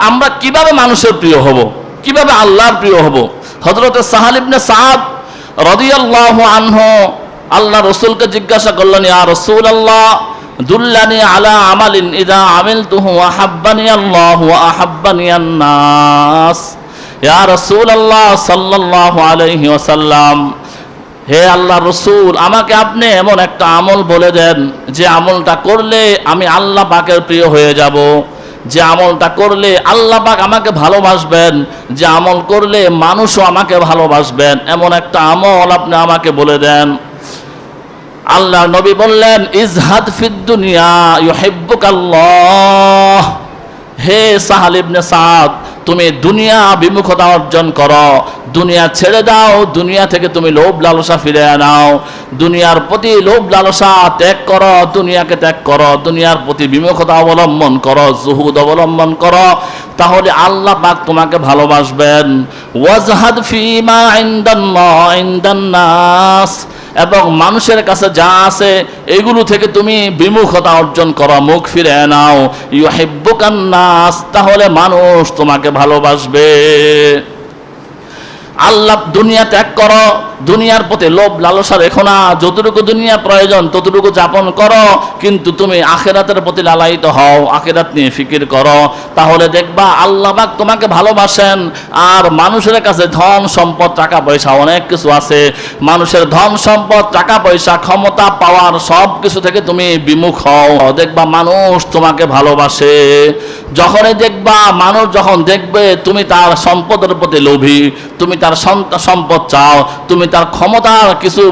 আমরা কিভাবে মানুষের প্রিয় হব, কিভাবে আল্লাহর প্রিয় হব? হযরত সাহাল ইবনে সাদ রাদিয়াল্লাহু আনহু আল্লাহ রাসূলকে জিজ্ঞাসা করলেন, ইয়া রাসূলুল্লাহ দুল্লানি আলা আমালিন ইযা আমিলতুহু আহাব্বানি আল্লাহু ওয়া আহাব্বানি আন-নাস। ইয়া রাসূলুল্লাহ সাল্লাল্লাহু আলাইহি ওয়াসাল্লাম, হে আল্লাহ রসুল, আমাকে আপনি এমন একটা আমল বলে দেন যে আমলটা করলে আমি আল্লাহ পাকের প্রিয় হয়ে যাব, যে আমলটা করলে আল্লাহ পাক আমাকে ভালোবাসবেন, যে আমল করলে মানুষও আমাকে ভালোবাসবেন, এমন একটা আমল আপনি আমাকে বলে দেন। আল্লাহ নবী বললেন, ইজহাদ ফিদ দুনিয়া ইউহিব্বুকাল্লাহ। হে সাহাল ইবনে সাদ, তুমি দুনিয়া বিমুখতা অর্জন করো, দুনিয়া ছেড়ে দাও, দুনিয়া থেকে তুমি লোভ লালসা ফিরে আনাও, দুনিয়ার প্রতি লোভ লালসা ত্যাগ করো, দুনিয়াকে ত্যাগ করো, দুনিয়ার প্রতি বিমুখতা অবলম্বন করো, জুহুদ অবলম্বন করো, তাহলে আল্লাহ পাক তোমাকে ভালোবাসবেন। ওয়াজহাদ ফিমা ইনদাল্লাহ ইনদান্নাস, এবং মানুষের কাছে যা আছে এগুলো থেকে তুমি বিমুখতা অর্জন করো, মুখ ফিরে নাও। ইউহিব্বুকান নাস, তাহলে মানুষ তোমাকে ভালোবাসবে। আল্লাহ দুনিয়া ত্যাগ করো, দুনিয়ার প্রতি লোভ লালসা রেখো না, যতটুকু দুনিয়া প্রয়োজন ততটুকু যাপন করো, কিন্তু তুমি আখিরাতের প্রতি লালায়িত হও, আখিরাত নিয়ে ফিকির করো, তাহলে দেখবা আল্লাহ পাক তোমাকে ভালোবাসেন। আর মানুষের কাছে ধন সম্পদ টাকা পয়সা অনেক কিছু আছে, মানুষের ধন সম্পদ টাকা পয়সা ক্ষমতা পাওয়ার সব কিছু থেকে তুমি বিমুখ হও, দেখবা মানুষ তোমাকে ভালোবাসে। যখনই দেখবা মানুষ যখন দেখবে তুমি তার সম্পদের প্রতি লোভী, তুমি তার সম্পদ চাও, তুমি তার ক্ষমতার কিছু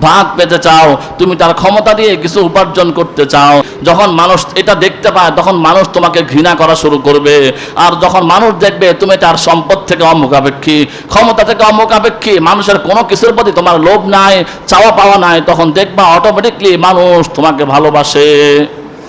ভাগ পেতে চাও, তুমি তার ক্ষমতা দিয়ে কিছু উপার্জন করতে চাও, যখন মানুষ এটা দেখতে পায় তখন মানুষ তোমাকে ঘৃণা করা শুরু করবে। আর যখন মানুষ দেখবে তুমি তার সম্পদ থেকে অমুখাপেক্ষী, ক্ষমতা থেকে অমুখাপেক্ষী, মানুষের কোনো কিছুর প্রতি তোমার লোভ নাই, চাওয়া পাওয়া নাই, তখন দেখবা অটোমেটিকলি মানুষ তোমাকে ভালোবাসে।